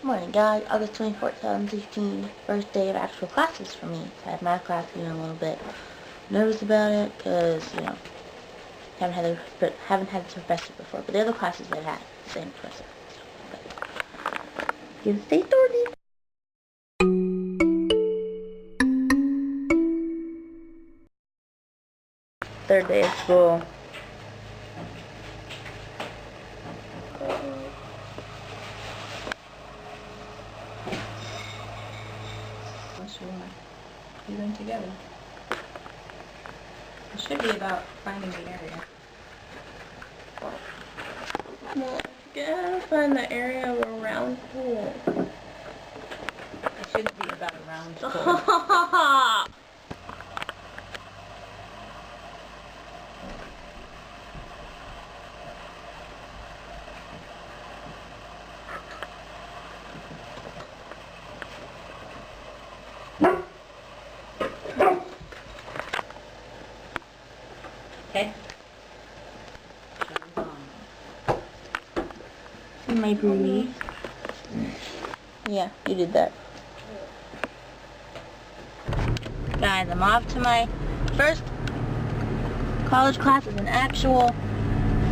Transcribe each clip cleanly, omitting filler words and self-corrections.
Morning guys, August 24th, 2016, first day of actual classes for me. So I have math class here in a little bit. Nervous about it because, haven't had this professor before, but the other classes I've had, the same professor. But you stay started. Third day of school. Do them together. It should be about finding the area. Well, gotta find the area of a round pool. It shouldn't be about a round pool. Okay. My booty. Yeah, you did that. Guys, I'm off to my first college class as an actual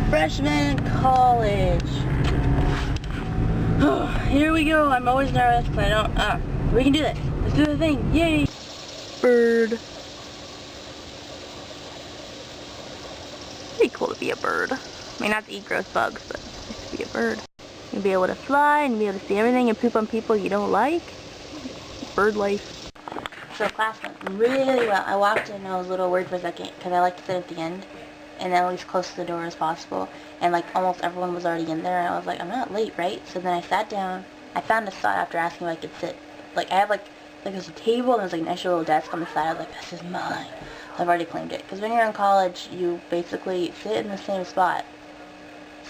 freshman in college. Here we go. I'm always nervous because I don't, we can do this. Let's do the thing. Yay! Bird. Pretty cool to be a bird. I mean, not to eat gross bugs, but just to be a bird. You'll be able to fly and be able to see everything and poop on people you don't like. Bird life. So class went really well. I walked in and I was a little worried for a second because I like to sit at the end and at least close to the door as possible. And like almost everyone was already in there and I was like, I'm not late, right? So then I sat down. I found a spot after asking if I could sit. Like I have like there's a table and there's like an extra little desk on the side. I was like, this is mine. I've already claimed it. Because when you're in college, you basically sit in the same spot.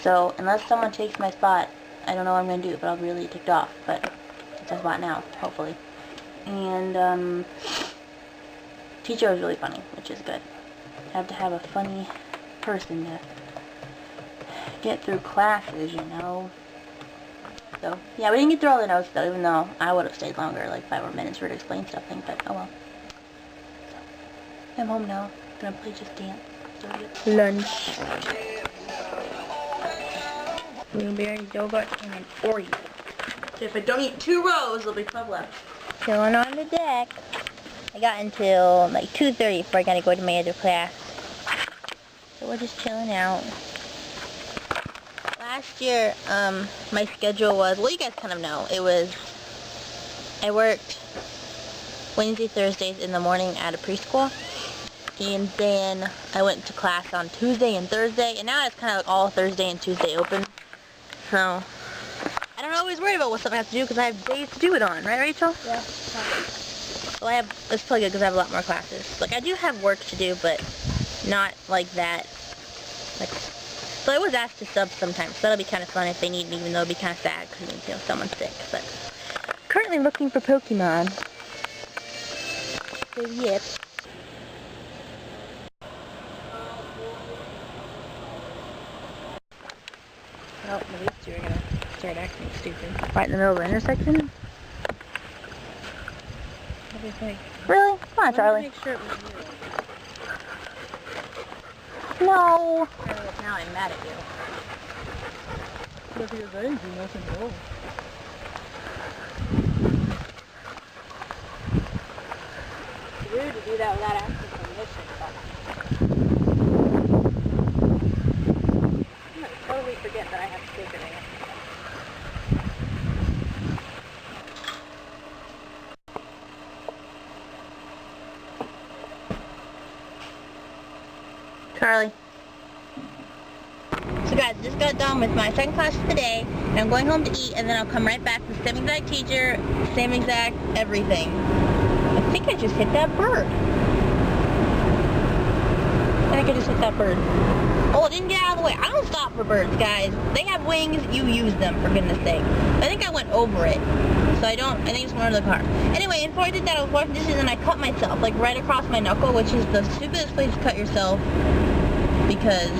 So, unless someone takes my spot, I don't know what I'm going to do, but I'll be really ticked off. But, it's my spot now, hopefully. And, teacher was really funny, which is good. I have to have a funny person to get through classes, you know. So, yeah, we didn't get through all the notes, though, even though I would have stayed longer, like 5 more minutes for her to explain something, but oh well. I'm home now. Gonna play Just Dance. Lunch. Blueberry yogurt and an Oreo. So if I don't eat 2 rows, there'll be 12 left. Chilling on the deck. I got until like 2:30 before I gotta go to my other class. So we're just chilling out. Last year, my schedule was, well, you guys kind of know. It was, I worked Wednesday, Thursdays in the morning at a preschool. And then I went to class on Tuesday and Thursday, and now it's kind of like all Thursday and Tuesday open. So, I don't always worry about what stuff I have to do because I have days to do it on, right, Rachel? Yeah. Well, it's probably good because I have a lot more classes. Like, I do have work to do, but not like that. Like, so I was asked to sub sometimes, so that'll be kind of fun if they need me, even though it'll be kind of sad because, you know, someone's sick. But, currently looking for Pokemon. So, yep. Oh, these two are gonna start acting stupid. Right in the middle of the intersection? What do you think? Really? Come on, Charlie. Make sure it was No. you. Now I'm mad at you. Look at your veins, you nothing wrong. It's rude to do that without asking permission. I'm gonna totally forget that I have to take it in. Charlie. So guys, just got done with my second class of the day, and I'm going home to eat, and then I'll come right back to the same exact teacher, same exact everything. I think I just hit that bird. I think I just hit that bird. Oh, it didn't get out of the way. I don't stop for birds, guys. They have wings, you use them, for goodness sake. I think I went over it. So I think it's one of the car. Anyway, before I did that, I was washing dishes and I cut myself, like right across my knuckle, which is the stupidest place to cut yourself because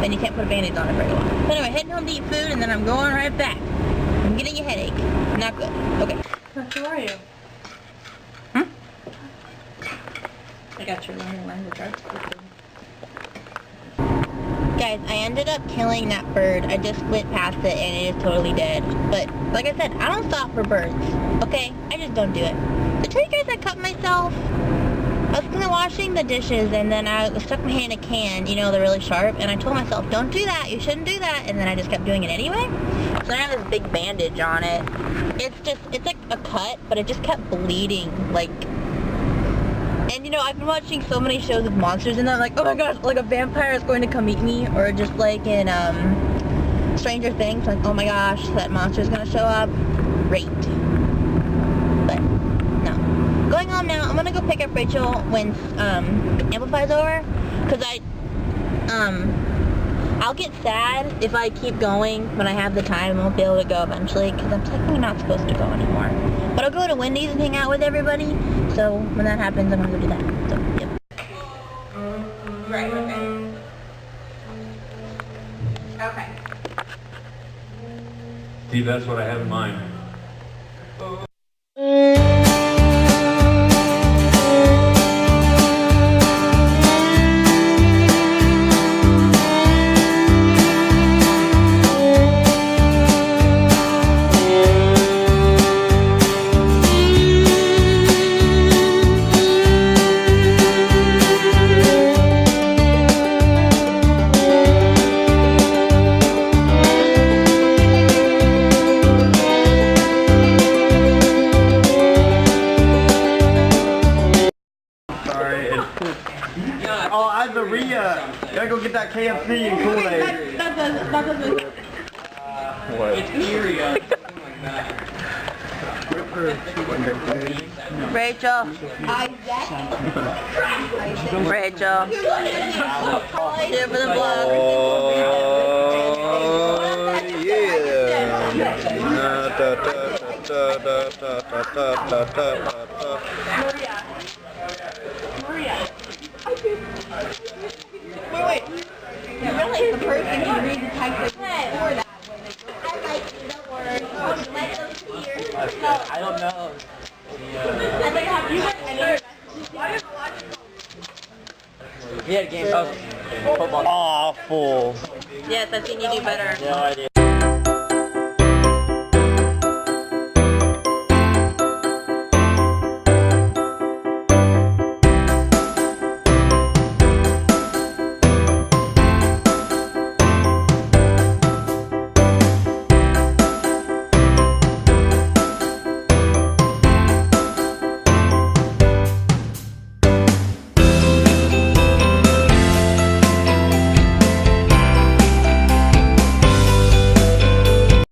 then you can't put a band-aid on it very well. So anyway, heading home to eat food and then I'm going right back. I'm getting ahead. Not good. Okay. Who are you? Hmm? I got your learning language arts. Guys, I ended up killing that bird. I just went past it and it is totally dead. But, like I said, I don't stop for birds. Okay? I just don't do it. Did I tell you guys I cut myself? I was kinda washing the dishes and then I stuck my hand in a can, you know, they're really sharp, and I told myself, don't do that, you shouldn't do that, and then I just kept doing it anyway. So I have this big bandage on it. It's like a cut, but it just kept bleeding, like... And you know, I've been watching so many shows with monsters and I'm like, oh my gosh, like a vampire is going to come eat me, or just like in Stranger Things, like, oh my gosh, that monster is going to show up. Great. But, no. Going home now, I'm going to go pick up Rachel when Amplify's over, because I'll get sad if I keep going when I have the time. I won't be able to go eventually, because I'm technically not supposed to go anymore. But I'll go to Wendy's and hang out with everybody, so when that happens, I'm going to go do that. So, yep. Right, okay. Okay. See, that's what I have in mind. Oh, I the Rhea. Gotta go get that KFC and Kool-Aid. That doesn't. What? It's eerie, something like that. Rachel. Rachel. Here for the vlog. Maria. Wait. Really, the person can read the type of before that when they go. I like the word. I don't know. And they have you He had games. Football. Awful. Yes, I've seen you do better. No idea.